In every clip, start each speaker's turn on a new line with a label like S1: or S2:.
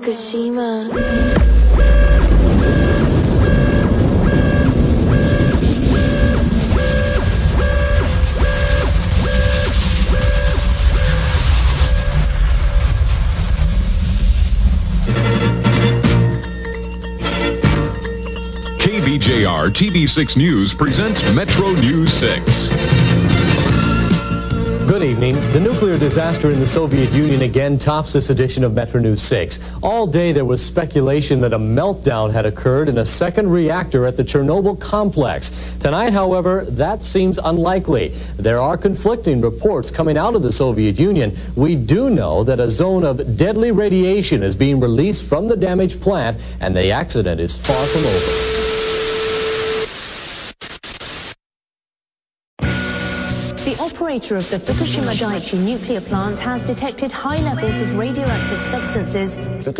S1: Fuqushima.
S2: KBJR TV6 News presents Metro News 6.
S3: Good evening. The nuclear disaster in the Soviet Union again tops this edition of Metro News 6. All day there was speculation that a meltdown had occurred in a second reactor at the Chernobyl complex. Tonight, however, that seems unlikely. There are conflicting reports coming out of the Soviet Union. We do know that a zone of deadly radiation is being released from the damaged plant, and the accident is far from over.
S4: The operator of the Fuqushima Daiichi nuclear plant has detected high levels of radioactive substances.
S5: A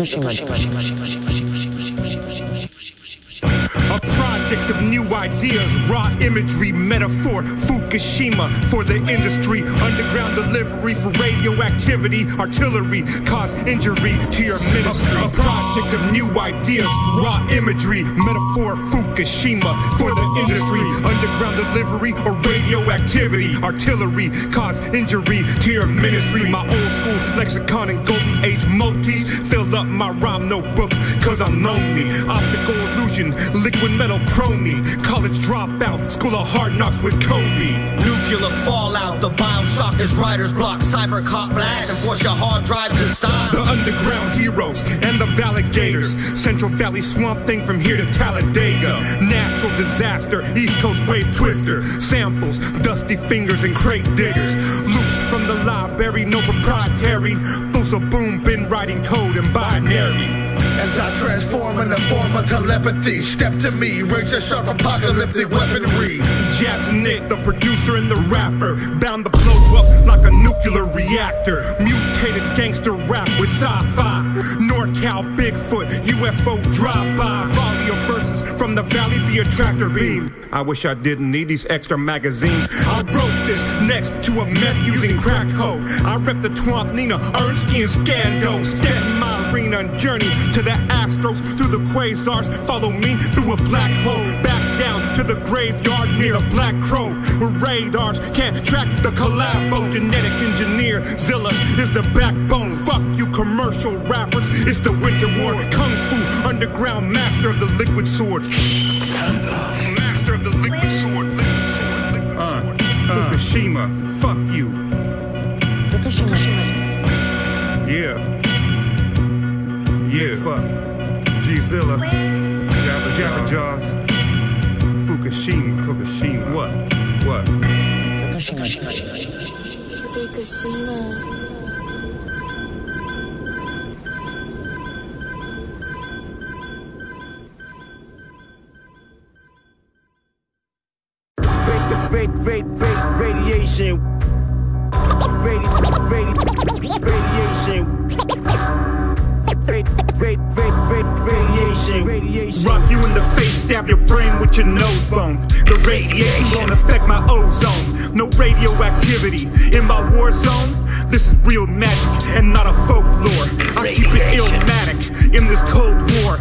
S5: project of new ideas, raw imagery, metaphor, Fuqushima for the industry, underground delivery for radioactivity, artillery, cause injury to your ministry. A project of new ideas, raw imagery, metaphor, Fuqushima for the industry, underground delivery or radioactivity, artillery, cause injury to your ministry. My old school lexicon and golden age multis filled up my rhyme notebook, cause I'm lonely. Optical illusion, liquid metal chrony, college dropout, school of hard knocks with Kobe.
S6: Nuclear fallout, the bioshock is writer's block, cyber cop blast and force your hard drive to stop.
S5: The underground heroes and the Valligators, Central Valley swamp thing from here to Talladega. Natural disaster, East Coast wave twister, samples, dusty fingers and crate diggers. Loops from the library, no proprietary, those of boom, been writing code and binary.
S7: As I transform in the form of telepathy, step to me, razor sharp apocalyptic weaponry.
S5: Jabs Nick, the producer and the rapper, bound to blow up like a nuclear reactor. Mutated gangster rap with sci-fi, NorCal, Bigfoot, UFO drive-by. Volley of verses from the valley via tractor beam. I wish I didn't need these extra magazines. I wrote this next to a meth using crack hoe. I rep the Twomp, Nina, Ernst and Scando. Step in my arena and journey to the Astros, through the quasars, follow me through a black hole, back down to the graveyard near a black crow, where radars can't track the collabo. Genetic engineer, Zilla is the backbone. Fuck you commercial rappers, it's the winter war. Kung Fu, underground master of the liquid sword. Master of the liquid sword. Fuqushima, fuck you. Yeah. Yeah, fuck. G-Zilla, Jabberjawz, Fuqushima, what?
S1: Fuqushima.
S8: Radiation. Radiation.
S5: Rock you in the face, stab your brain with your nose bone. The radiation won't affect my ozone. No radioactivity in my war zone. This is real magic and not a folklore. I keep it illmatic in this Cold War.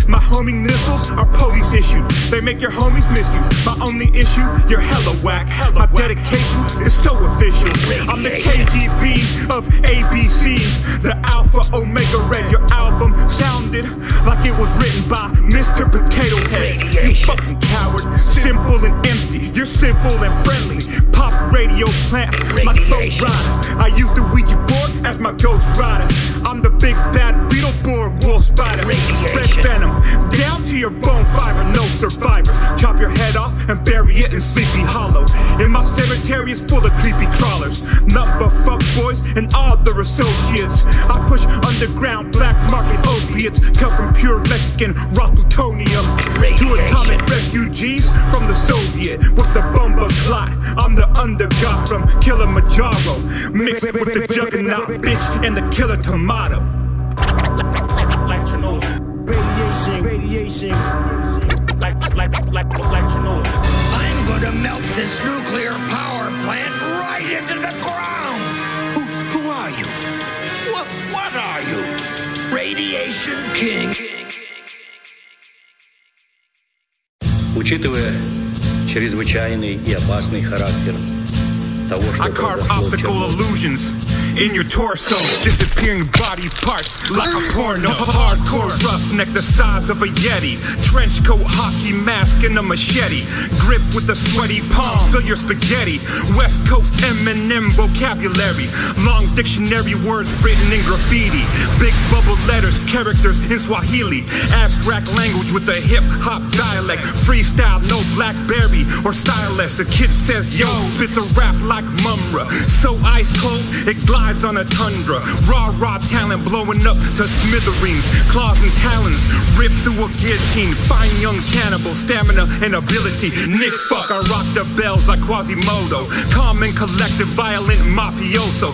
S5: My homing missiles are police issued. They make your homies miss you. My only issue, you're hella whack. My dedication is so official. I'm the KGB of ABC, the Alpha Omega Red. Your album sounded like it was written by Mr. Potato Head. You fucking coward, simple and empty. You're simple and friendly. Pop radio plant, my throat rider. I use the Ouija board as my ghost rider. I'm the big bad Beetleborg wolf spider. Spread venom down to your bone fiber, no survivors. Chop your head off and bury it in Sleepy Hollow. And my cemetery is full of creepy crawlers, nut but fuck boys and all their associates. I push underground black market opiates, cut from pure Mexican raw plutonium. To atomic refugees from the Soviet with the bomba clot. I'm the undergod from Kilimanjaro, mixed with the juggernaut bitch and the killer tomato. Like Chernobyl.
S8: Radiation.
S9: Like Chernobyl. I'm gonna melt this nuclear power plant right into the ground. Who are you? What are you? Radiation King.
S1: Учитывая чрезвычайный и опасный характер того, что
S5: I carve optical illusions in your torso, disappearing body parts like a porno. Hardcore roughneck the size of a Yeti, trench coat, hockey mask, and a machete. Grip with a sweaty palm, spill your spaghetti. West Coast Eminem vocabulary, long dictionary words written in graffiti. Big bubble letters, characters in Swahili. Abstract language with a hip-hop dialect. Freestyle, no Blackberry or stylus. A kid says yo, spits a rap like Mumra. So ice cold, it glides on a tundra. Raw talent blowing up to smithereens. Claws and talons rip through a guillotine. Fine young cannibal, stamina and ability. Nikfuq, I rock the bells like Quasimodo. Calm and collective, violent mafioso.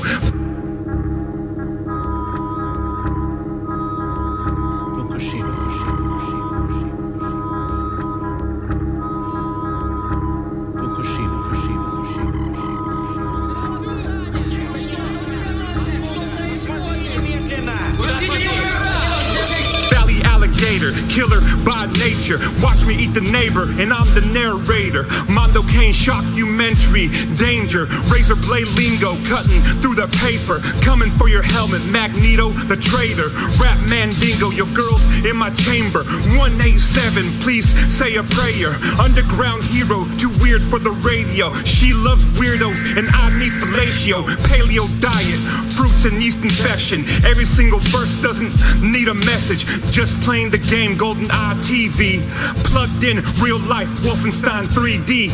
S5: Killer by nature, watch me eat the neighbor, and I'm the narrator. Mondo Kane shockumentary, danger, razor blade lingo, cutting through the paper, coming for your helmet, Magneto the traitor, rap Mandingo, your girl's in my chamber, 187, please say a prayer, underground hero, too weird for the radio, she loves weirdos, and I need fellatio, paleo diet, fruits and yeast infection, every single verse doesn't need a message, just playing the game, Golden Eye TV, plugged in real life, Wolfenstein 3D.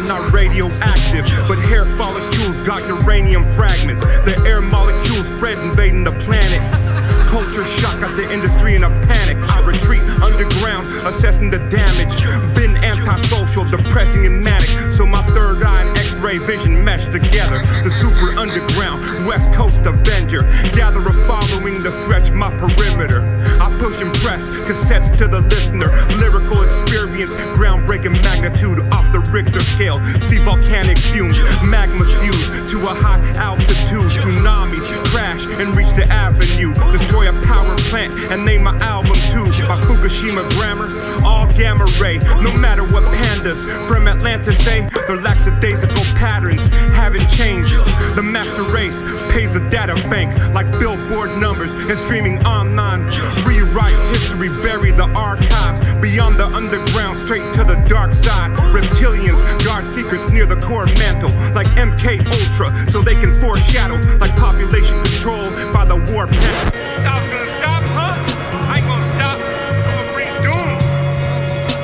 S5: Not radioactive, but hair follicles got uranium fragments. The air molecules spread, invading the planet. Culture shock, got the industry in a panic. I retreat underground, assessing the damage. Been antisocial, depressing and manic, so my third eye and X-ray vision mesh together. The super underground, West Coast Avenger. Gather a following to stretch my perimeter. I push and press, cassettes to the listener. Lyrical experience, groundbreaking magnitude off the Richter scale. See volcanic fumes, magma spews to a high altitude. Tsunamis crash and reach the avenue. Destroy a power plant and name my album too. By Fuqushima grammar, all gamma ray. No matter what pandas from Atlanta say, their lackadaisical patterns haven't changed. The master race pays the data bank like billboard numbers and streaming online. Rewrite history, bury the archives. Beyond the underground, straight to the dark side. Reptilians guard secrets near the core mantle, like MK Ultra, so they can foreshadow, like population control by the war pact. I was gonna stop, huh? I ain't gonna stop. I'm gonna bring doom.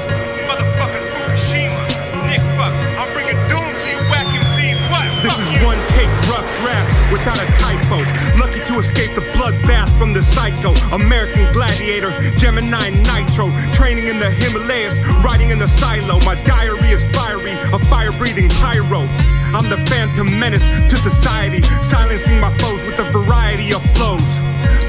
S5: This motherfucking Fuqushima, Nikfuq. I'm bringing doom to you whack MCs. What? This is one take, rough draft without a typo. Lucky to escape the bloodbath from the psycho. American gladiator, Gemini Nitro. Training in the Himalayas, riding in the silo. My diary is fiery, a fire-breathing pyro. I'm the phantom menace to society, silencing my foes with a variety of flows.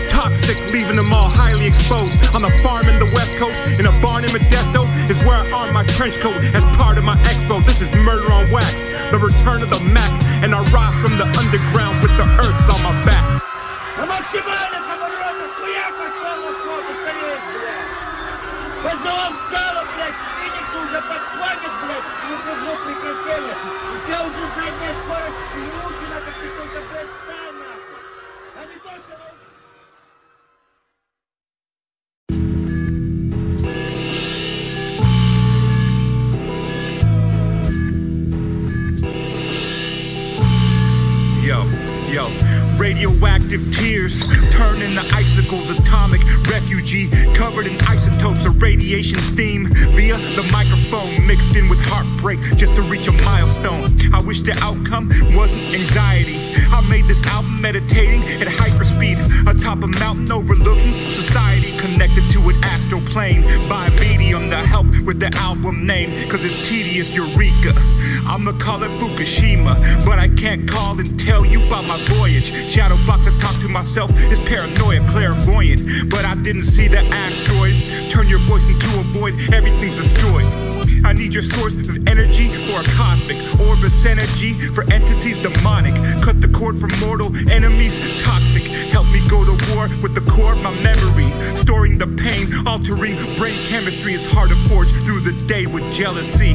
S5: Toxic, leaving them all highly exposed. On the farm in the West Coast, in a barn in Modesto, is where I arm my trench coat as part of my expo. This is murder on wax, the return of the Mac, and I rise from the underground with the earth on my back. Yo, radioactive tears turn into icicles. Atomic refugee covered in isotopes of radiation theme via the microphone, mixed in with heartbreak just to reach a milestone. I wish the outcome wasn't anxiety. I made this album meditating at hyperspeed, atop a mountain overlooking society, connected to an astral plane by a medium to help with the album name, cause it's tedious Eureka. I'ma call it Fuqushima, but I can't call and tell you about my voyage. Shadowbox, I talk to myself, is paranoia, clairvoyant, but I didn't see the asteroid. Turn your voice into a void, everything's destroyed. I need your source of energy for a cosmic orbis energy for entities demonic. Cut the cord for mortal enemies toxic. Help me go to war with the core of my memory. Storing the pain, altering brain chemistry. It's hard to forge through the day with jealousy.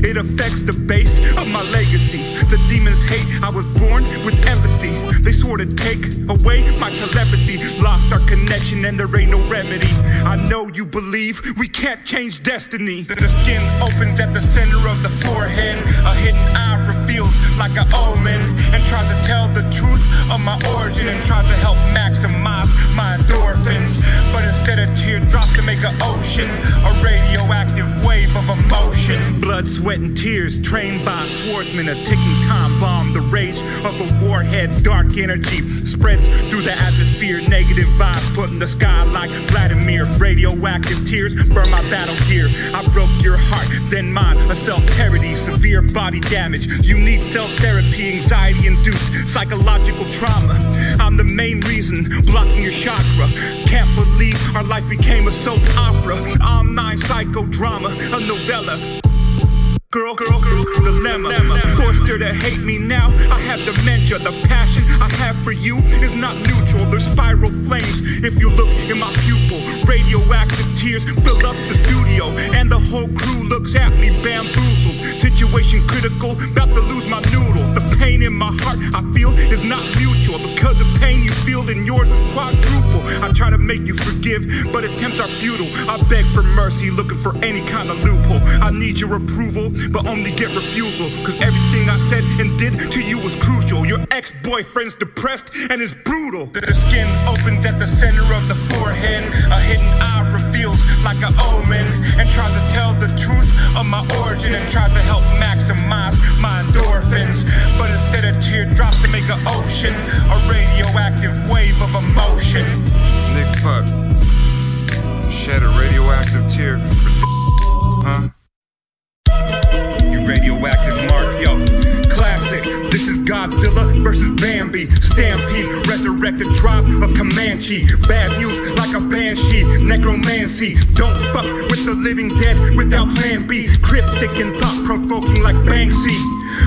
S5: It affects the base of my legacy. The demons hate I was born with empathy. They swore to take away my telepathy. Lost our connection and there ain't no remedy. I know you believe we can't change destiny. The skin opens at the center of the forehead. A hidden eye reveals like an omen, and tries to tell the truth of my origin, and tries to help maximize my endorphins. But instead of teardrops to make an ocean, a radioactive wave of emotion. Blood, sweat, and tears, trained by swordsmen. A ticking time bomb, the rage of a warhead. Dark energy spreads through the atmosphere. Negative vibes put in the sky like Vladimir. Radioactive tears burn my battle gear. I broke your heart, then mine. A self-parody, severe body damage. You need self-therapy, anxiety-induced psychological trauma. I'm the main reason blocking your chakra. Can't believe our life became a soap opera. I'm 9 psychodrama, a novella. Girl, dilemma. Forced her to hate me now. I have dementia. The passion I have for you is not neutral. There's spiral flames if you look in my pupil. Radioactive tears fill up the studio, and the whole crew looks at me bamboozled. Situation critical, about to lose my noodle. The pain in my heart I feel is not mutual, because the pain you feel in yours is quadruple. I try to make you forgive, but attempts are futile. I beg for mercy, looking for any kind of loophole. I need your approval, but only get refusal, cause everything I said and did to you was crucial. Your ex-boyfriend's depressed and is brutal. The skin opens at the center of the forehead. A hidden eye reveals like an omen, and tries to tell the truth of my origin, and tries to help maximize my endorphins. But instead of teardrops to make an ocean, a radioactive wave of emotion.
S10: Nikfuq, shed a radioactive tear huh?
S5: Radioactive mark, yo. Classic. This is Godzilla versus Bambi. Stampede, resurrected tribe of Comanche. Bad news like a banshee. Necromancy. Don't fuck with the living dead without plan B. Cryptic and thought-provoking like Banksy.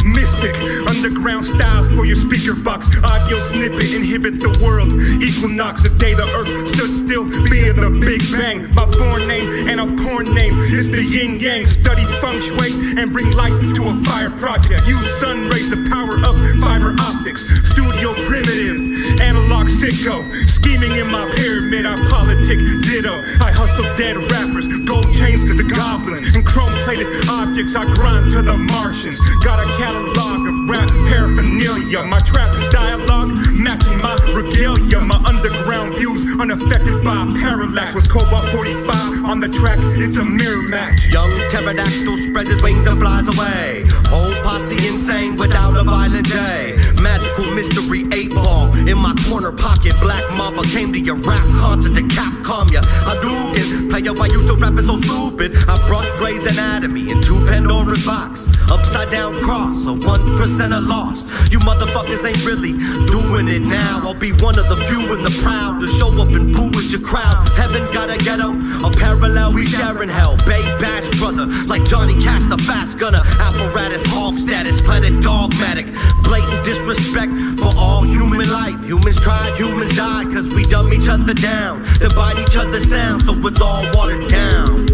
S5: Mystic, underground styles for your speaker box. Audio snippet, inhibit the world. Equinox, the day the earth stood still via the Big Bang. My born name and a porn name is the yin yang. Study feng shui and bring life to a fire project. Use sun rays, the power of fiber optics. Studio primitive, analog sicko. Scheming in my pyramid, I politic ditto. I hustle dead rappers, gold chains to the goblins, and chrome-plated objects I grind to the Martians. Got a catalog of rap paraphernalia. My trap dialogue matching my regalia. My underground views unaffected by parallax. With Cobalt 45 on the track, it's a mirror match.
S6: Young pterodactyl spreads his wings and flies away. Whole posse insane without a violent day. Magical mystery 8-ball in my corner pocket. Black Mamba came to your rap concert to Capcom ya. Hadouken, play up why you still rapping so stupid. I brought Grey's Anatomy into Pandora's box. Upside down cross, a 1% loss. You motherfuckers ain't really doing it now. I'll be one of the few and the proud to show up and boo with your crowd. Heaven got a ghetto, a parallel we sharing hell. Bay Bash brother, like Johnny Cash the fast gunner. Apparatus, hog status, planet dogmatic. Blatant disrespect for all human life. Humans tried, humans died, cause we dumb each other down. Then bite each other's sound, so it's all watered down.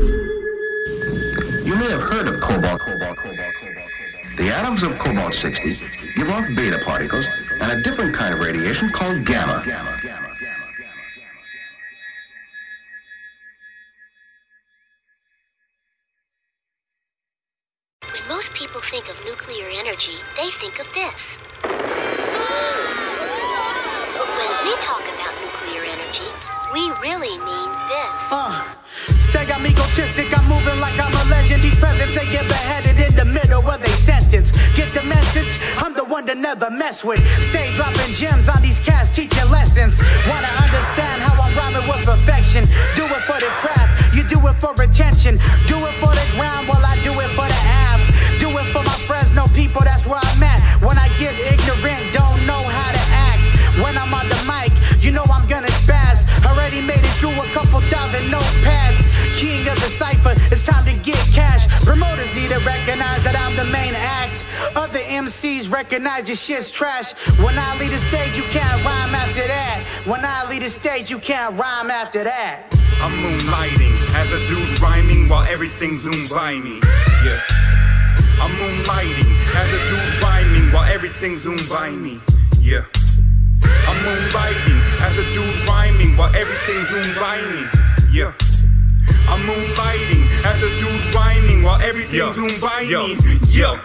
S11: You may have heard of Cobalt. The atoms of Cobalt-60 give off beta particles and a different kind of radiation called gamma.
S12: When most people think of nuclear energy, they think of this. But when we talk about nuclear energy, We really mean this.
S13: Say I'm egotistic, I'm moving like I'm a legend. These peasants, they get beheaded in the middle of their sentence. Get the message? I'm the one to never mess with. Stay dropping gems on these cats, teaching lessons. Wanna understand how I'm rhyming with perfection. Do it for the craft, you do it for retention. Do it for the ground while I do it for the Ave. Do it for my Fresno people, that's where I'm at. When I get ignorant, don't know how to act. When I'm on the mic, you know I'm gonna spaz. Already made it through a couple thousand notepads. King of the cypher, it's time to get cash. Promoters need to recognize that I'm the main act. Other MCs recognize your shit's trash. When I lead the stage, you can't rhyme after that. When I lead the stage, you can't rhyme after that.
S5: I'm moonlighting as a dude rhyming while everything zoomed by me. Yeah. I'm moonlighting as a dude rhyming while everything zoomed by me. Yeah. I'm moonlighting as a dude rhyming while everything zoomed by me. Yeah. I'm moonlighting as a dude rhyming while everything zoomed by me. Yo.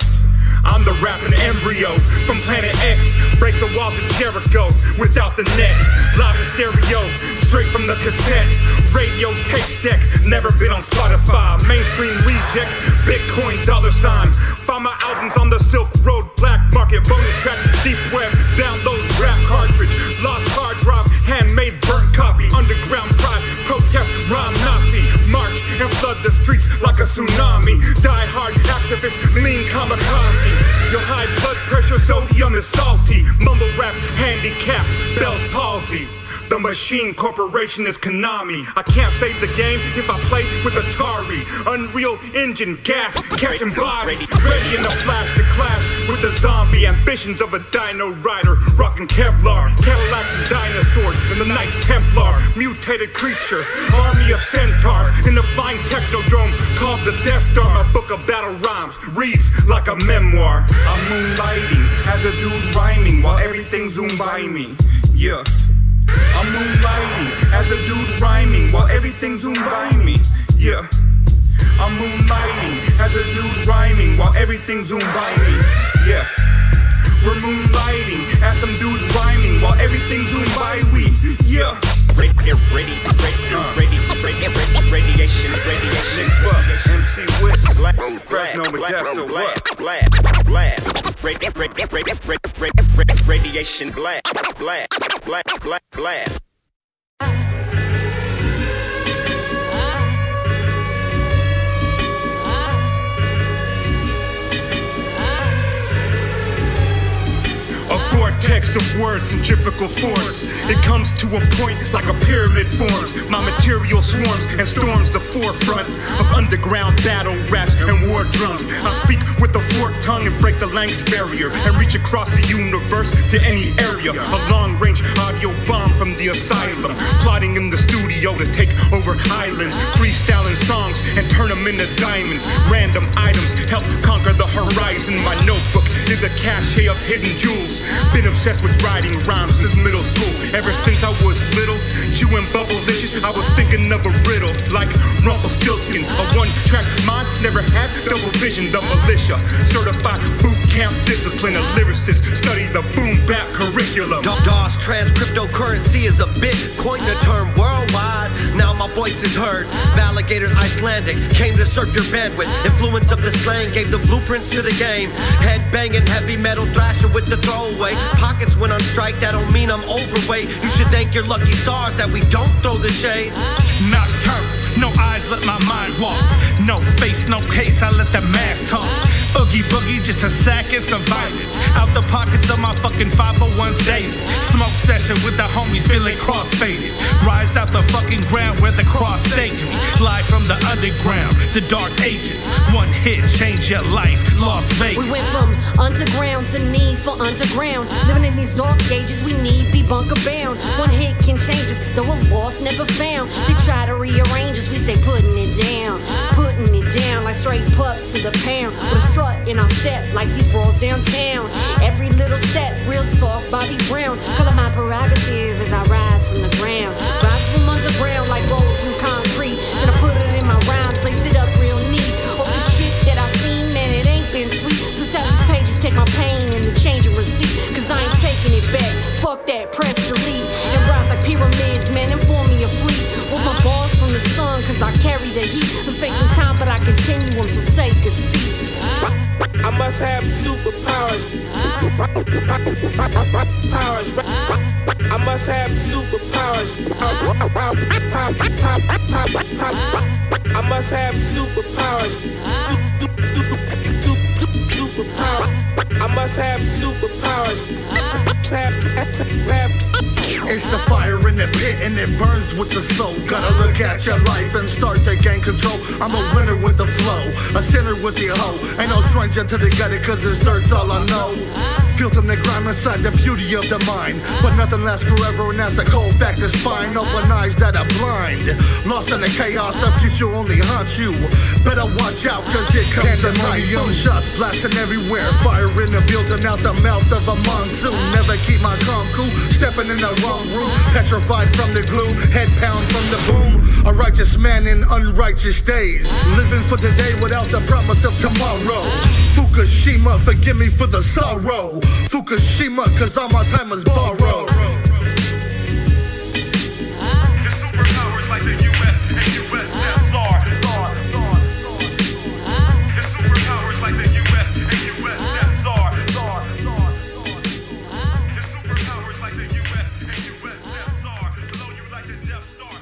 S5: I'm the rapping embryo from Planet X. Break the walls of Jericho without the net. Live in stereo, straight from the cassette. Radio tape deck, never been on Spotify. Mainstream reject, Bitcoin $sign. Find my albums on the Silk Road, black market, bonus track, deep web, download, rap cartridge, lost hard drive, handmade burnt copy, underground pride, protest, rhyme Nazi, march and flood the streets like a tsunami. Die hard activist, lean kamikaze. Your high blood pressure, sodium is salty. Mumble rap, handicap, Bell's palsy. The machine corporation is Konami. I can't save the game if I play with Atari. Unreal Engine, gas, catching bodies. Ready in a flash to clash with the zombie ambitions of a dino rider. Rockin' Kevlar, Cadillacs and dinosaurs. And the Knights Templar, mutated creature. Army of centaurs in the flying technodrome called the Death Star. My book of battle rhymes reads like a memoir. I'm moonlighting as a dude rhyming while everything zoomed by me. Yeah. I'm moonlighting as a dude rhyming while everything zoomed by me. Yeah. I'm moonlighting as a dude rhyming while everything zoomed by me. Yeah. We're moonlighting as some dudes rhyming while everything zoomed by we. Yeah.
S6: Radiation.
S5: Nikfuq, MC Wicks, Fresno, Modesto, what?
S6: Blast. Radiation blast.
S5: A vortex of words, centrifugal force. It comes to a point like a pyramid forms. My material swarms and storms the forefront of underground battle raps and war drums. I speak with a forked tongue and break the language barrier and reach across the universe to any area. A long-range audio bomb from the asylum, plotting in the studio to take over islands, freestyling songs and turn them into diamonds. Random items help conquer the horizon. My notebook is a cache of hidden jewels. Been obsessed with writing rhymes since middle school. Ever since I was little, chewing bubblicious, I was thinking of a riddle like Rumpelstiltskin. A one-track mind, never had double vision. The militia, certified boot camp discipline. A lyricist, study the boom bap curriculum.
S6: DOS trans cryptocurrency is a Bitcoin, the term worldwide. Now my voice is heard. Valligators Icelandic came to surf your bandwidth. Influence of the slang gave the blueprints to the game. Head banging, heavy metal thrasher with the throwaway. Pockets went on strike, that don't mean I'm overweight. You should thank your lucky stars that we don't throw the shade.
S14: Nocturnal, no eyes, let my mind walk. No face, no case, I let the mask talk. Oogie boogie, just a sack and some violence. Out the pockets of my fucking 501s daily. Smoke session with the homies, feeling cross-faded. Rise out the fucking ground where the cross staked me. Live from the underground, the dark ages. One hit, change your life, Las Vegas.
S15: We went from underground to need for underground. Living in these dark ages, we need be bunker bound. One hit can change us, though a loss never found. They try to rearrange us, we stay putting it down. Putting it down like straight pups to the pound. With a strut in our step like these brawls downtown. Every little step, real talk, Bobby Brown. Call it my prerogative as I rise from the ground. Rise from underground like rolls from concrete. Then I put it in my rhymes, lace it up real neat. All the shit that I've seen, man, it ain't been sweet. So tell these pages, take my pain and the change and receipt. Cause I ain't taking it back, fuck that, press delete. And rise like pyramids, man, and form me a heat of space and time, but I continuum, so take a seat.
S8: I must have superpowers. I must have superpowers. I must have superpowers. I must have superpowers.
S7: It's the fire in the pit and it burns with the soul. Gotta look at your life and start to gain control. I'm a winner with the flow, a sinner with the hoe. Ain't no stranger to the gutter cause this dirt's all I know. Filth in the grime inside the beauty of the mind. But nothing lasts forever and that's the cold fact of spine. Open eyes that are blind. Lost in the chaos, the future only haunts you. Better watch out cause here comes the night. Shots blasting everywhere. Fire in the building out the mouth of a monsoon. Never keep my calm cool. Stepping in the wrong room. Petrified from the glue. Head pound from the boom. A righteous man in unrighteous days. Living for today without the promise of tomorrow. Fuqushima, forgive me for the sorrow. Fuqushima, cause all my time is borrowed.
S5: It's superpowers like the U.S. and U.S.S.R. It's superpowers like the U.S. and U.S.S.R. It's superpowers like the U.S. and U.S.S.R. Blow you like the Death Star.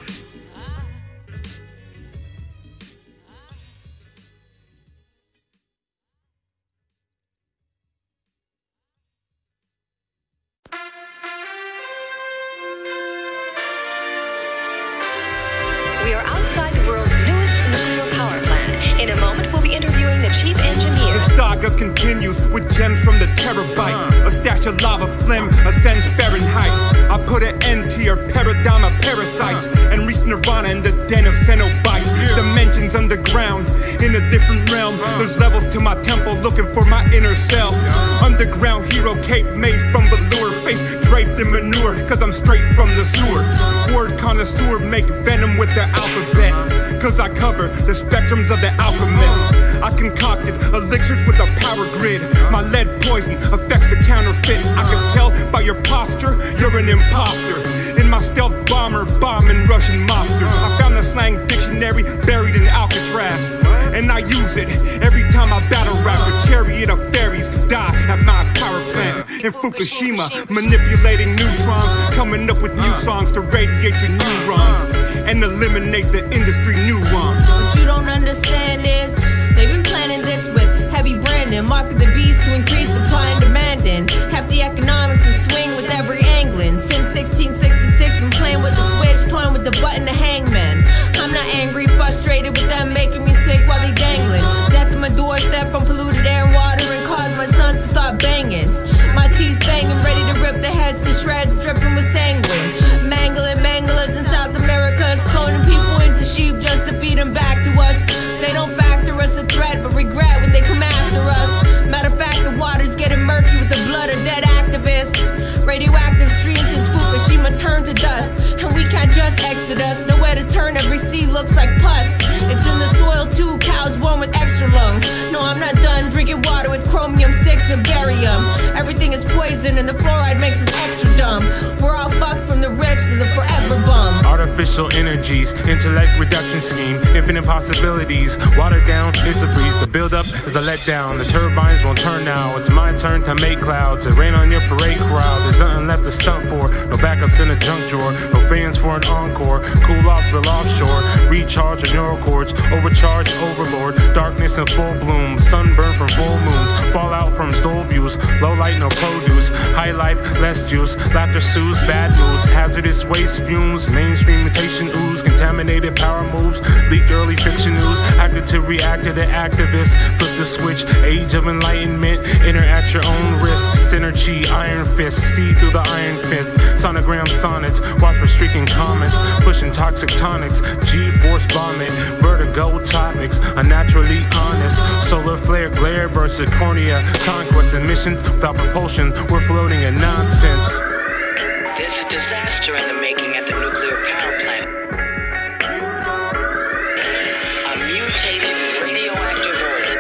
S16: We are outside the world's newest nuclear power plant. In a moment, we'll be interviewing the chief engineer.
S14: The saga continues with gems from the terabyte. A stash of lava phlegm ascends Fahrenheit. I put an end to your paradigm of parasites and reach nirvana in the den of Cenobites. Dimensions underground, in a different realm. There's levels to my temple looking for my inner self. Underground hero cape made from velour. Face draped in manure, cause I'm straight from the sewer. Word connoisseur make venom with the alphabet, cause I cover the spectrums of the alchemist. I concocted elixirs with a power grid. My lead poison affects the counterfeit. I can tell by your posture, you're an imposter. In my stealth bomber, bombing Russian mobsters. I found the slang dictionary buried in Alcatraz, and I use it every time I battle rap. A chariot of fairies die at my power plant in Fuqushima, manipulating neutrons, coming up with new songs to radiate your neurons and eliminate the industry neurons.
S17: What you don't understand is they've been planning this with heavy branding, market the beast to increase supply and demanding. Half the economics and swing with every angling. Since 1666, been playing with the switch, toying with the button, the hangman. I'm not angry, frustrated with them making me sick while they dangling. Death on my doorstep from polluted air and water and cause my sons to start banging. My teeth banging, ready to rip their heads to shreds, dripping with sanguine. Mangling manglers in South America, cloning people into sheep just to feed them back to us. They don't factor us a threat, but regret when they come after us. Matter of fact, the water's getting murky with the blood of dead activists. Radioactive streams since Fuqushima turned to dust, and we can't just exit us. Nowhere to turn, every sea looks like pus. It's in the soil too, cows born with extra lungs. No, I'm not done drinking water with chromium-6 and barium. Everything is poison and the fluoride makes us extra dumb. We're all fucked from the rich to the forever bum.
S18: Artificial energies, intellect reduction scheme, infinite possibilities. Watered down, it's a breeze. The build-up is a letdown. The turbines won't turn now. It's my turn to make clouds. It rain on your parade crowd. There's nothing left to stunt for. No backups in a junk drawer. No fans for an encore. Cool off, drill offshore. Recharge your neural cords. Overcharged overlord. Darkness in full bloom. Sunburn from full moons. Fallout from stole views. Low light, no produce. High life, less juice. Laughter soothes bad moods. Hazardous waste fumes. Mainstream mutation ooze. Contaminated power moves. Leaked early fiction news. Acted to reactor to activists. Flip the switch. Age of enlightenment. Enter at your own risk. Synergy, iron fist. See through the iron fist. Sonogram sonnets. Watch for streaking comments. Pushing toxic tonics. G-force vomit. Vertigo topics. Unnaturally honest. Solar flare glare bursts of cornea. Conquest and missions without propulsion. We're floating in nonsense.
S19: There's a disaster in the making at the nuclear power plant. A mutated radioactive Earth.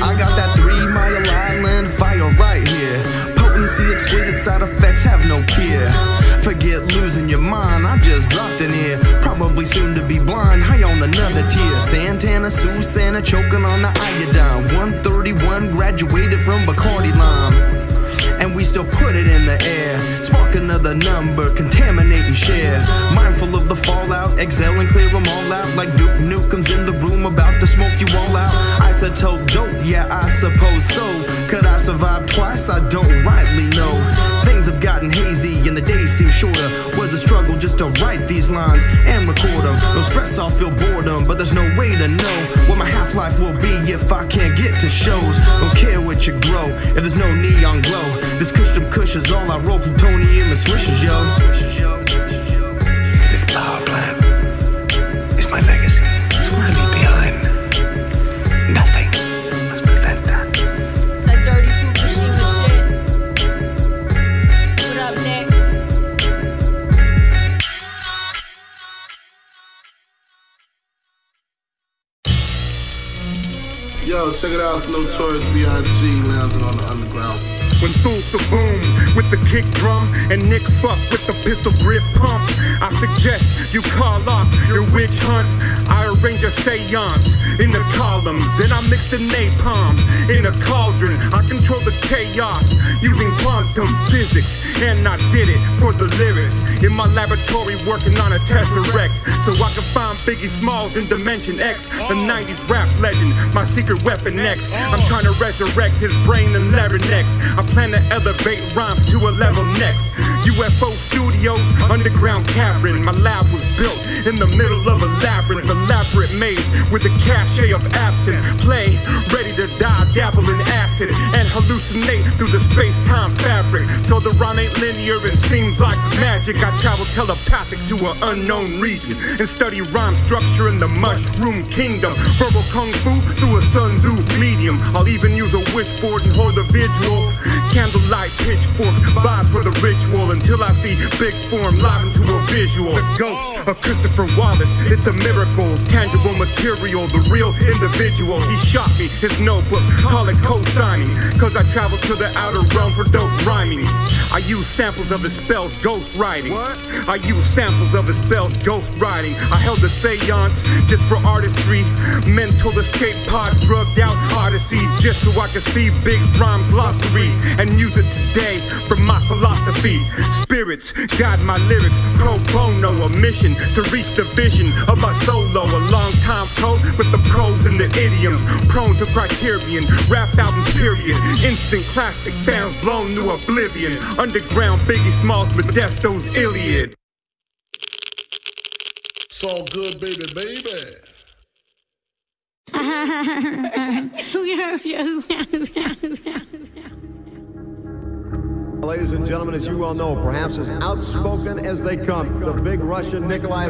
S20: I got that 3 Mile Island fire right here. see exquisite side effects, have no fear. Forget losing your mind, I just dropped in here. Probably soon to be blind, high on another tier. Santana, Susana, choking on the iodine. 131, graduated from Bacardi Lime. And we still put it in the air. Spark another number, contaminate and share. Mindful of the fallout, exhale and clear them all out. Like Duke Nukem's in the room about to smoke you all out. Isotope dope, yeah I suppose so. Could I survive twice? I don't rightly know. Things have gotten hazy and the days seem shorter. Was a struggle just to write these lines and record them. No stress, I'll feel boredom, but there's no way to know what my half-life will be if I can't get to shows. Don't care what you grow, if there's no neon glow. This custom kush is all I roll, plutonium and swishes, yo.
S21: This power plant is my legacy. So what I leave behind? Nothing must prevent that.
S17: It's that dirty Fuqushima shit. What up, Nick?
S7: Yo, check it out, Notorious B.I.G. lounging on the underground.
S5: When fools to boom with the kick drum and Nikfuq with the pistol grip pump, I suggest you call off your witch hunt. I arrange a seance in the columns, then I mix the napalm in a cauldron. I control the chaos using quantum physics, and I did it for the lyrics. In my laboratory working on a tesseract, so I can find Biggie Smalls in Dimension X, the 90s rap legend, my secret weapon X. I'm trying to resurrect his brain and larynx. I plan to elevate rhymes to a level next. UFO Studios, underground cavern. My lab was built in the middle of a labyrinth, elaborate maze with a cachet of absent play, ready to die, dabble in acid and hallucinate through the space-time fabric. So the rhyme ain't linear and seems like magic. I travel telepathic to an unknown region and study rhyme structure in the mushroom kingdom. Verbal kung fu through a Sun Tzu medium. I'll even use a wishboard and hold the visual. Candlelight pitchfork vibe for the ritual until I see big form live into a visual. The ghost of Christopher Wallace, it's a miracle. Tangible material, the real individual. He shot me, his notebook, call it co-signing, cause I traveled to the outer realm for dope rhyming. I use samples of his spells, ghost writing. I use samples of his spells, ghost writing. I held a seance just for artistry. Mental escape pod, drugged out odyssey, just so I could see Big's rhyme glossary and use it today for my philosophy. Spirits guide my lyrics, pro bono, a mission to reach the vision of my solo. A long time code with the pros and the idioms, prone to criterion, rap albums period, instant classic, fans blown to oblivion. Underground Biggie Smalls, Modesto's Iliad.
S7: It's all good, baby, baby.
S22: Ladies and gentlemen, as you well know, perhaps as outspoken as they come, the big Russian Nikolai.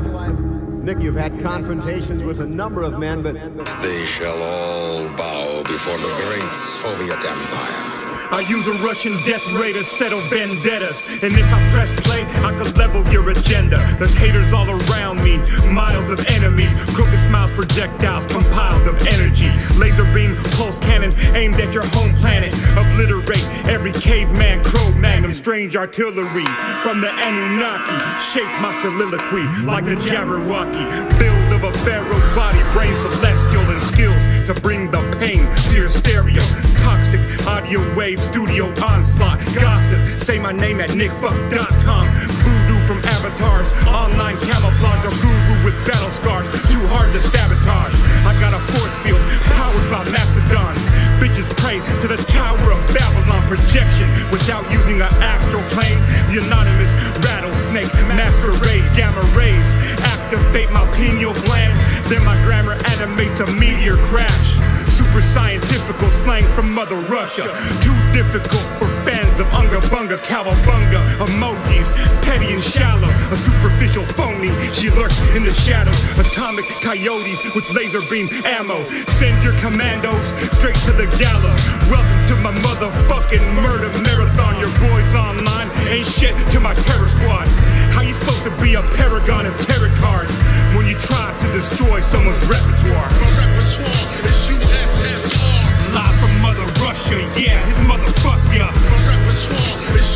S22: Nick, you've had confrontations with a number of men, but
S23: they shall all bow before the great Soviet Empire.
S5: I use a Russian death ray to settle vendettas, and if I press play, I could level your agenda. There's haters all around me, miles of enemies, crooked smiles, projectiles compiled of energy. Laser beam, pulse cannon aimed at your home planet. Obliterate every caveman, Cro-Magnon, strange artillery from the Anunnaki. Shape my soliloquy like a Jabberwocky. Build of a pharaoh's body, brain celestial, and skills to bring the pain to your stereo. Toxic audio wave, studio onslaught, gossip. Say my name at Nikfuq.com. Voodoo from avatars, online camouflage. A guru with battle scars, too hard to sabotage. I got a force field powered by mastodons. Bitches pray to the Tower of Babylon projection without using an astral plane. The anonymous rattlesnake masquerade, gamma rays activate my pineal gland. Then my grammar animates a meteor crash. Super scientifical slang from Mother Russia. Too difficult for fans of Unga Bunga, Cowabunga. Emojis, petty and shallow. A superficial phony, she lurks in the shadows. Atomic coyotes with laser beam ammo. Send your commandos straight to the gallows. Welcome to my motherfucking murder marathon. Your boys online ain't shit to my terror squad. How you supposed to be a paragon of tarot cards when you try to destroy someone's repertoire?
S7: My repertoire is U.S.S.R.
S5: Live from Mother Russia, yeah, his motherfuck ya.
S7: My repertoire is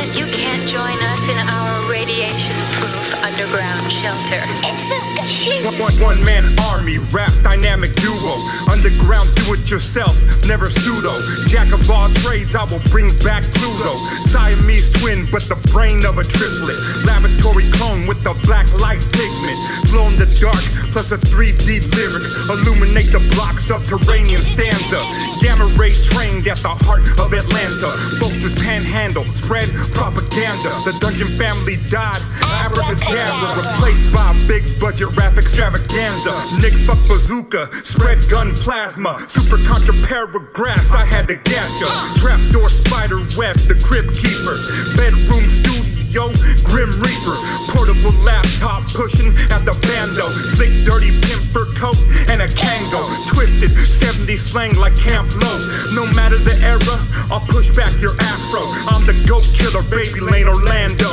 S16: then you can't join us in our radiation-proof underground shelter.
S12: It's Fuqushima.
S5: One-man army, rap dynamic duo. Underground do-it-yourself, never pseudo. Jack of all trades, I will bring back Pluto. Siamese twin, but the brain of a triplet. Laboratory clone with the black light pigment. Glow in the dark, plus a 3D lyric. Illuminate the block, subterranean stanza. Gamma ray trained at the heart of Atlanta. Vultures panhandle, spread propaganda. The Dungeon family died, abracadabra. Replaced by a big budget rap extravaganza. Nikfuq bazooka, spread gun plasma. Super contra paragraphs, I had to get ya. Trapdoor spider web, the crib keeper. Bedroom studio, grim reaper. Portable laptop pushing at the bando. Slick dirty pimp fur coat and a Kango. Twisted 70s slang like Camp Low. No matter the era, I'll push back your afro. I'm the goat killer, baby Lane Orlando.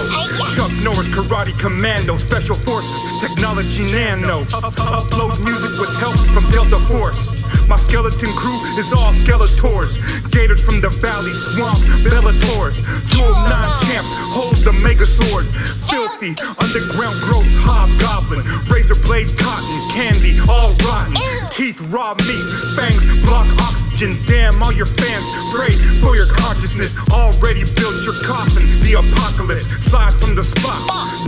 S5: Chuck Norris, karate commando. Special forces, technology nano. Upload music with help from Delta Force. My skeleton crew is all Skeletors. Gators from the valley, swamp, Bellators. 209 champ, hold the mega sword. Filthy, underground gross hobgoblin. Razor blade cotton, candy, all rotten. Teeth raw meat, fangs block oxygen. Damn, all your fans pray for your consciousness. Already built your coffin, the apocalypse. Slide from the spot,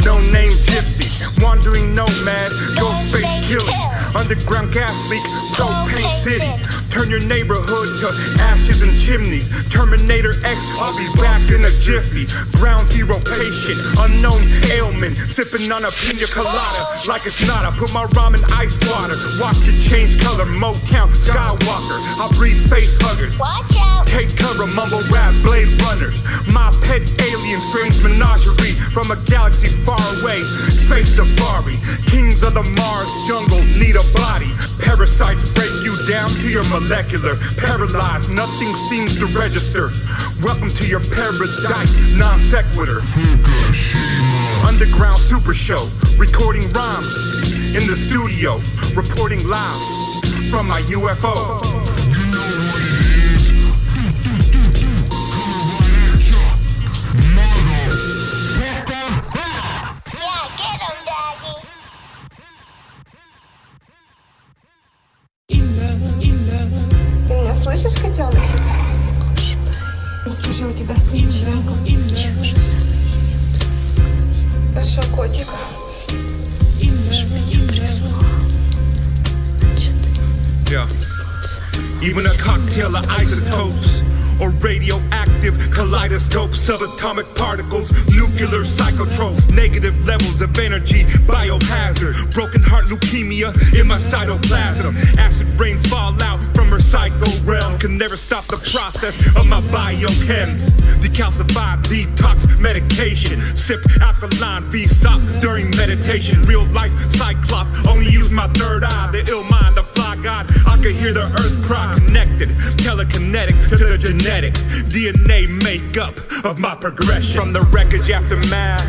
S5: no name gypsy. Wandering nomad, ghost face killing. Underground gas leak, propane city. Turn your neighborhood to ashes and chimneys. Terminator X, I'll be back in a jiffy. Ground zero patient, unknown ailment. Sipping on a pina colada like it's not. I put my rhyme in ice water. Watch it change color, Motown, Skywalker. I breathe face huggers.
S12: Watch out.
S5: Take cover, mumble rap, blade runners. My pet alien, strange menagerie. From a galaxy far away, space safari. Kings of the Mars jungle need a body. Parasites break you down to your molecular. Paralyzed, nothing seems to register. Welcome to your paradise, non sequitur. Underground super show, recording rhymes in the studio, reporting live from my UFO.
S2: Ты меня слышишь, котеночек? Скажи, у тебя ничего. Хорошо, котик.
S5: Yeah. Even a cocktail of isotopes or radioactive kaleidoscopes, subatomic particles, nuclear psychotropes, negative levels of energy, biohazard, broken heart leukemia in my cytoplasm, acid rain fallout from her psycho realm, can never stop the process of my biochem, decalcified detox medication, sip alkaline V-sop during meditation, real life cyclop, only use my third eye, the ill mind, the fly god, I can hear the earth cry, connected, telekinetic to the genetic DNA makeup of my progression. From the wreckage aftermath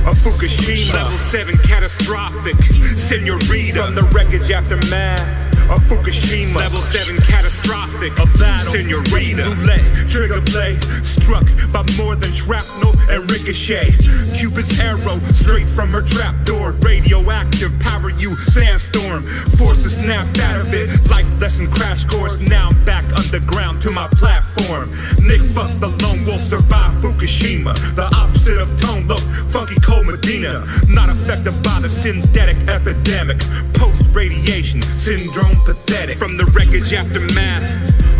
S5: of Fuqushima, level 7 catastrophic, senorita. From the wreckage aftermath of Fuqushima, level 7 catastrophic, a battle, senorita. Roulette, trigger play, struck by more than shrapnel and ricochet. Cupid's arrow, straight from her trapdoor. Radioactive, power you, sandstorm. Forces snapped out of it, life lesson crash course. Now I'm back underground to my platform. Nikfuq, the lone wolf, survived Fuqushima. The opposite of tone look, funky cold Medina. Not affected by the synthetic epidemic. Post-radiation syndrome pathetic. From the wreckage aftermath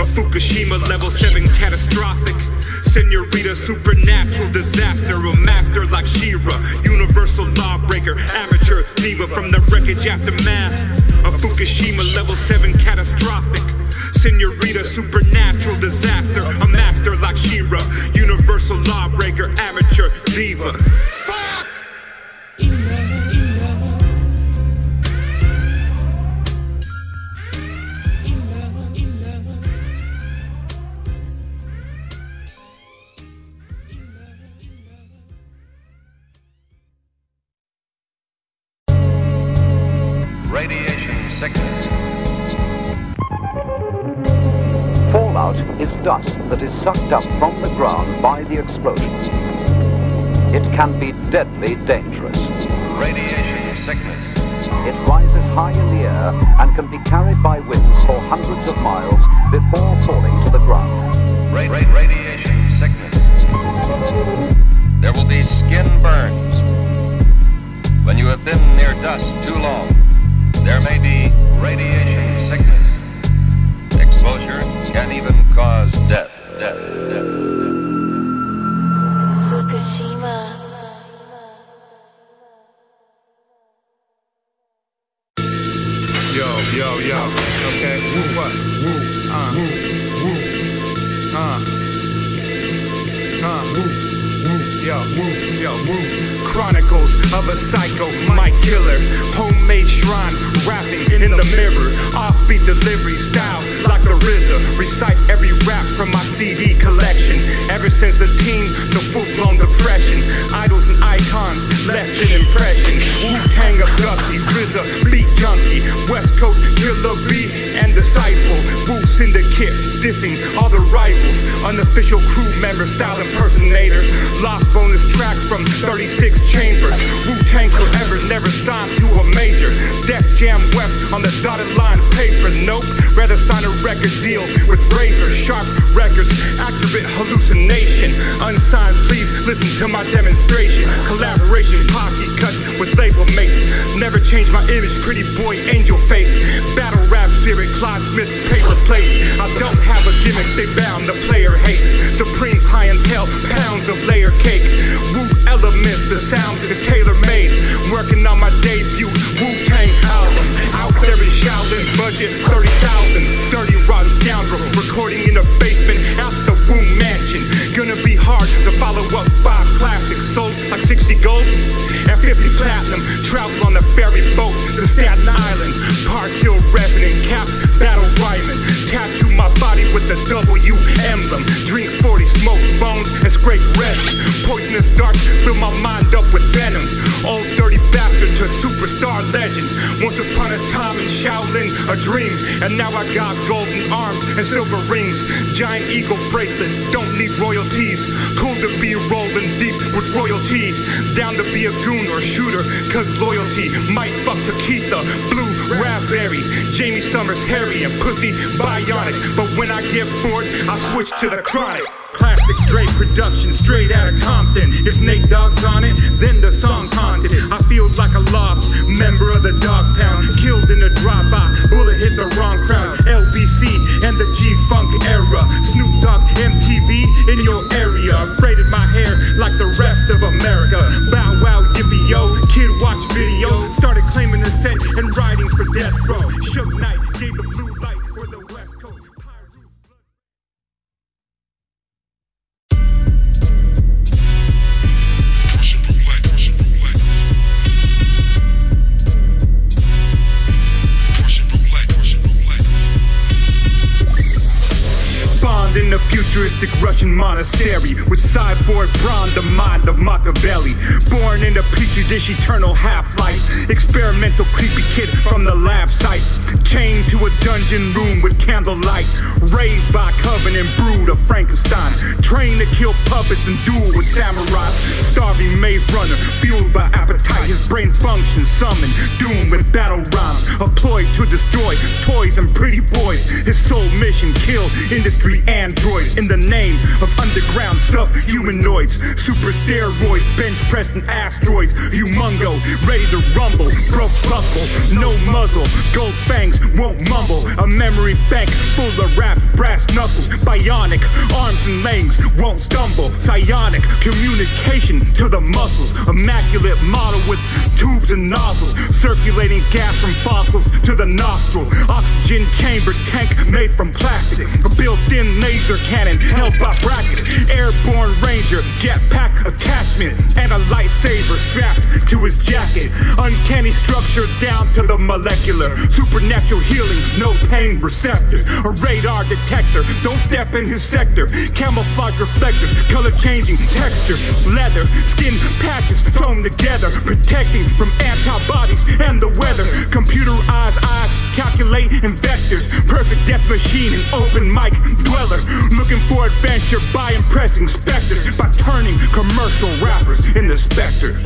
S5: of Fuqushima, level 7 catastrophic. Senorita, supernatural disaster. A master like She-Ra, universal lawbreaker, amateur diva. From the wreckage aftermath of Fuqushima, level 7 catastrophic. Senorita, supernatural disaster. A master like She-Ra, universal lawbreaker, amateur diva. Fuck!
S3: Radiation sickness. Fallout is dust that is sucked up from the ground by the explosion.
S1: it can be deadly dangerous.
S3: Radiation sickness.
S1: It rises high in the air and can be carried by winds for hundreds of miles before falling to the ground.
S3: Radiation sickness. There will be skin burns. When you have been near dust too long, there may be radiation sickness. Exposure can even cause death.
S12: Fuqushima.
S10: Yo, okay, woo what? Woo, woo.
S14: Chronicles of a psycho, my killer. Homemade shrine, rapping in the mirror. Offbeat delivery style, like the RZA. Recite every rap from my CD collection. Ever since a teen, the full-blown depression. Idols and icons left an impression. Wu-Tang abductee, RZA, beat junkie. West Coast killer bee and disciple. Wu syndicate, dissing all the rivals. Unofficial crew member, style impersonator. Lost bonus track from 36 chambers. Wu-Tang forever, never signed to a major. Def Jam West on the dotted line paper. Nope, rather sign a record deal with Razor Sharp Records. Accurate hallucination. Unsigned, please listen to my demonstration. Collaboration, posse cuts with label mates. Never change my image, pretty boy, angel face. Battle rap spirit, Clyde Smith, paper plates. I don't have a gimmick, they bound the player hate. Supreme clientele, pounds of layer cake. Wu elements, the sound is tailor-made. Working on my debut Wu-Tang album. Out there in Shaolin, budget 30,000. Dirty rotten scoundrel, recording in a basement at the Wu Mansion. Gonna be hard to follow up 5 classics sold like 60 gold and 50 platinum. Travel on the ferry boat to Staten Island. Park Hill resident cap, battle rhyming. Tattoo my body with the W emblem. Drink 40, smoke bones and scrape resin. Poisonous darts fill my mind up with venom. Old dirty bastard to superstar legend. Once upon a time in Shaolin, a dream. And now I got golden arms and silver rings. Giant eagle bracelet, don't need royalties. Cool to be rolling deep with royalty. Down to be a goon or shooter, cause loyalty might fuck Takita. Blue raspberry, Jamie Summers hairy and pussy bionic. But when I get bored, I switch to the chronic. Classic Dre production, straight out of Compton. If Nate Dogg's on it, then the song's haunted. I feel like a lost member of the Dog Pound. Killed in a drive-by, bullet hit the wrong crowd. LBC and the G-Funk era. Snoop Dogg, MTV in your area. Braided my hair like the rest of America. Bow wow, yippee-yo, kid watch video. Started claiming the set and riding for death row. Shook Knight gave the blue light for the West Coast. In a futuristic Russian monastery with cyborg brawn, the mind of Machiavelli. Born in a petri dish, eternal half-life. Experimental creepy kid from the lab site. Chained to a dungeon room with candlelight. Raised by covenant brood of Frankenstein. Trained to kill puppets and duel with samurais. Starving maze runner, fueled by appetite. His brain functions summoned, doomed with battle rhymes. Employed to destroy toys and pretty boys. His sole mission, kill industry androids in the name of underground sub-humanoids. Super steroids, bench pressing asteroids. Humongo, ready to rumble. Broke buckle, no muzzle. Gold fangs won't mumble. A memory bank full of raps, brass knuckles. Bionic arms and legs won't stumble. Psionic communication to the muscles. Immaculate model with tubes and nozzles. Circulating gas from fossils to the nostril. Oxygen chamber tank made from plastic. A built-in laser cannon held by brackets. Airborne ranger, jetpack attachment, and a lightsaber strapped to his jacket. Uncanny structure down to the molecular. Supernatural healing, no pain receptors. A radar detector, don't step in his sector. Camouflage reflectors, color changing texture. Leather, skin patches sewn together. Protecting from antibodies and the weather. Computerized eyes
S5: calculating vectors, perfect death machine, an open mic dweller, looking for adventure by impressing specters, by turning commercial rappers into specters.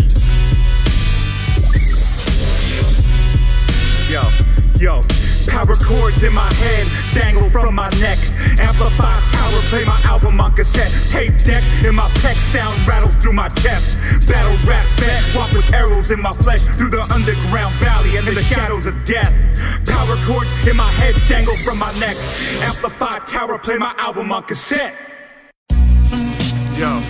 S5: Yo, power chords in my head, dangle from my neck. Amplified power, play my album on cassette. Tape deck in my pec, sound rattles through my chest. Battle rap vet, walk with arrows in my flesh through the underground valley and in the shadows of death. Power chords in my head, dangle from my neck. Amplified tower, play my album on cassette. Yo.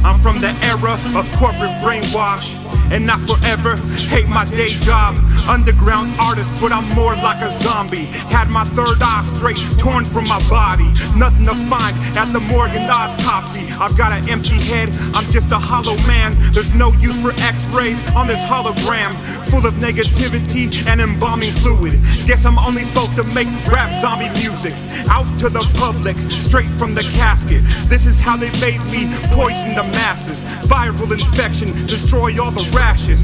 S5: I'm from the era of corporate brainwash, and not forever, hate my day job. Underground artist, but I'm more like a zombie. Had my third eye straight, torn from my body. Nothing to find at the Morgan autopsy. I've got an empty head, I'm just a hollow man. There's no use for x-rays on this hologram, full of negativity and embalming fluid. Guess I'm only supposed to make rap zombie music, out to the public, straight from the casket. This is how they made me, poison the masses. Viral infection, destroy all the rashes.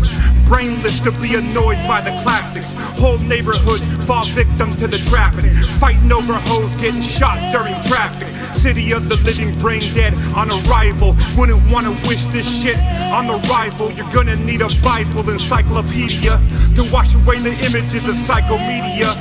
S5: Brainless to be annoyed by the classics. Whole neighborhoods fall victim to the trapping. Fighting over hoes, getting shot during traffic. City of the living, brain dead on arrival. Wouldn't wanna wish this shit on the rival. You're gonna need a Bible encyclopedia to wash away the images of psychomedia.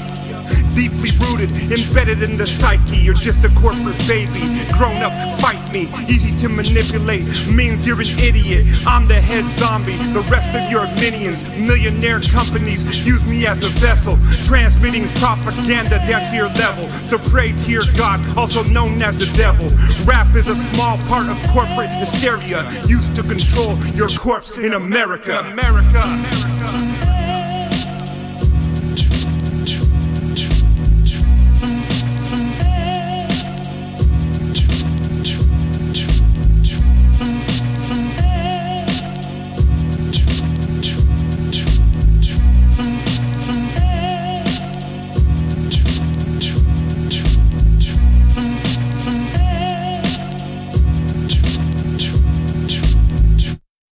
S5: Deeply rooted, embedded in the psyche. You're just a corporate baby, grown up, fight me. Easy to manipulate, means you're an idiot. I'm the head zombie, the rest of your minions. Millionaire companies use me as a vessel, transmitting propaganda down to your level. So pray to your God, also known as the devil. Rap is a small part of corporate hysteria, used to control your corpse in America.